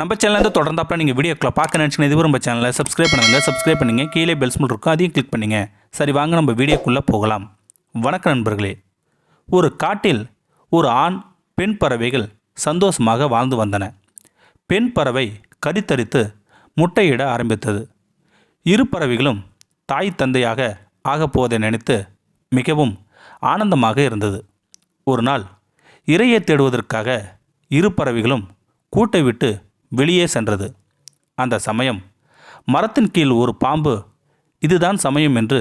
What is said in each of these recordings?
நம்ம சேனலில் தொடர்ந்தாப்பா நீங்கள் வீடியோக்களை பார்க்க நினச்சிங்கன்னா இது நம்ம சேனலை சப்ஸ்கிரைப் பண்ணுங்கள் கீழே பெல் சிம்பல் இருக்கும் அதையும் கிளிக் பண்ணுங்க. சரி வாங்க நம்ம வீடியோக்குள்ளே போகலாம். வணக்கம் நண்பர்களே. ஒரு காட்டில் ஒரு ஆண் பெண் பறவைகள் சந்தோஷமாக வாழ்ந்து வந்தன. பெண் பறவை கருத்தரித்து முட்டையிட ஆரம்பித்தது. இரு பறவைகளும் தாய் தந்தையாக ஆகப்போவதை நினைத்து மிகவும் ஆனந்தமாக இருந்தது. ஒரு நாள் இரையை தேடுவதற்காக இரு பறவைகளும் கூட்டை விட்டு வெளியே சென்றது. அந்த சமயம் மரத்தின் கீழ் ஒரு பாம்பு இதுதான் சமயம் என்று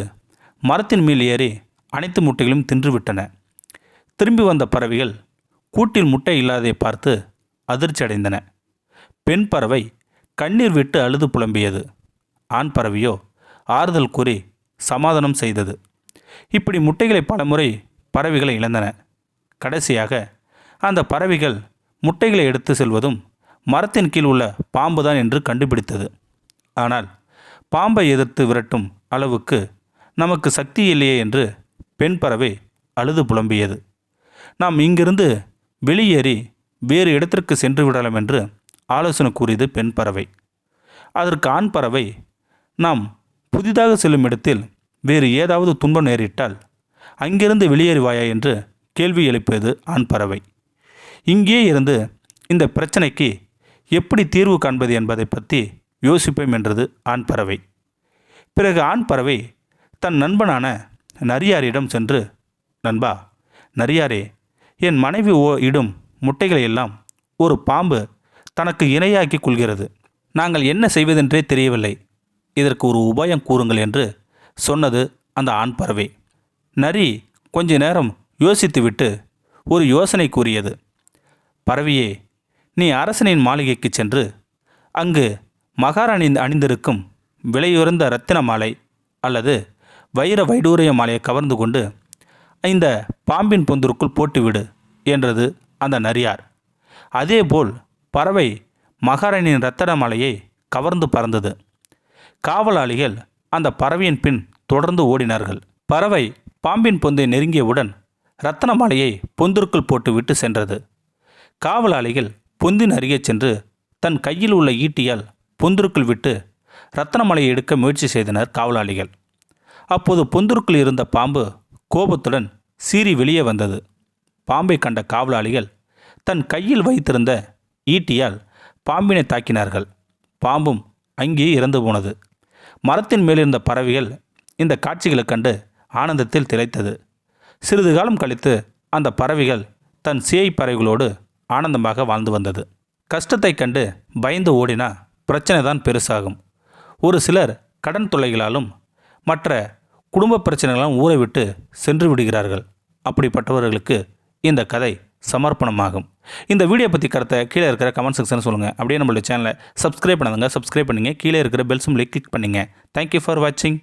மரத்தின் மேல் ஏறி அனைத்து முட்டைகளும் தின்றுவிட்டன. திரும்பி வந்த பறவைகள் கூட்டில் முட்டை இல்லாததை பார்த்து அதிர்ச்சி அடைந்தன. பெண் பறவை கண்ணீர் விட்டு அழுது புலம்பியது. ஆண் பறவையோ ஆறுதல் கூறி சமாதானம் செய்தது. இப்படி முட்டைகளை பலமுறை பறவைகளை இழந்தன. கடைசியாக அந்த பறவைகள் முட்டைகளை எடுத்து செல்வதும் மரத்தின் கீழ் உள்ள பாம்புதான் என்று கண்டுபிடித்தது. ஆனால் பாம்பை எதிர்த்து விரட்டும் அளவுக்கு நமக்கு சக்தி இல்லையே என்று பெண் பறவை அழுது புலம்பியது. நாம் இங்கிருந்து வெளியேறி வேறு இடத்திற்கு சென்று விடலாம் என்று ஆலோசனை கூறியது பெண் பறவை. அதற்கு ஆண் பறவை, நாம் புதிதாக செல்லும் இடத்தில் வேறு ஏதாவது துன்பம் நேரிட்டால் அங்கிருந்து வெளியேறுவாயா என்று கேள்வி எழுப்பியது ஆண் பறவை. இங்கே இருந்து இந்த பிரச்சனைக்கு எப்படி தீர்வு காண்பது என்பதை பற்றி யோசிப்போம் என்றது ஆண் பறவை. பிறகு ஆண் பறவை தன் நண்பனான நரியாரிடம் சென்று, நண்பா, நரியாரே, என் மனைவி இடும் முட்டைகளை எல்லாம் ஒரு பாம்பு தனக்கு இணையாக்கி கொள்கிறது. நாங்கள் என்ன செய்வதென்றே தெரியவில்லை. இதற்கு ஒரு உபாயம் கூறுங்கள் என்று சொன்னது அந்த ஆண் பறவை. நரி கொஞ்ச நேரம் யோசித்துவிட்டு ஒரு யோசனை கூறியது. பறவையே, நீ அரசனின் மாளிகைக்கு சென்று அங்கு மகாராணி அணிந்திருக்கும் விலையுறந்த இரத்தின மாலை அல்லது வைர வைடூரிய மாலையை கவர்ந்து கொண்டு இந்த பாம்பின் பொந்திற்குள் போட்டுவிடு என்றது அந்த நரியார். அதேபோல் பறவை மகாராணியின் இரத்தின மாலையை கவர்ந்து பறந்தது. காவலாளிகள் அந்த பறவையின் பின் தொடர்ந்து ஓடினார்கள். பறவை பாம்பின் பொந்தை நெருங்கியவுடன் இரத்தின மாலையை பொந்திற்குள் போட்டுவிட்டு சென்றது. காவலாளிகள் பொந்தின் அருகே சென்று தன் கையில் உள்ள ஈட்டியால் பொந்திற்குள் விட்டு இரத்தினமலையை எடுக்க முயற்சி செய்தனர் காவலாளிகள். அப்போது பொந்திற்குள் இருந்த பாம்பு கோபத்துடன் சீறி வெளியே வந்தது. பாம்பை கண்ட காவலாளிகள் தன் கையில் வைத்திருந்த ஈட்டியால் பாம்பினை தாக்கினார்கள். பாம்பும் அங்கேயே இறந்து போனது. மரத்தின் மேலிருந்த பறவைகள் இந்த காட்சிகளை கண்டு ஆனந்தத்தில் திளைத்தது. சிறிது காலம் கழித்து அந்த பறவைகள் தன் சேய் பறவைகளோடு ஆனந்தமாக வாழ்ந்து வந்தது. கஷ்டத்தை கண்டு பயந்து ஓடினா பிரச்சனை தான் பெருசாகும். ஒரு சிலர் கடன் தொல்லைகளாலும் மற்ற குடும்ப பிரச்சனைகளாலும் ஊரை விட்டு சென்று விடுகிறார்கள். அப்படிப்பட்டவர்களுக்கு இந்த கதை சமர்ப்பணமாகும். இந்த வீடியோ பற்றி கருத்தை கீழே இருக்கிற கமெண்ட் செக்ஷன் சொல்லுங்கள். அப்படியே நம்மளுடைய சேனலை சப்ஸ்கிரைப் பண்ணுங்க. கீழே இருக்கிற பெல் சிம்பலை கிளிக் பண்ணுங்கள். தேங்க்யூ ஃபார் வாட்சிங்.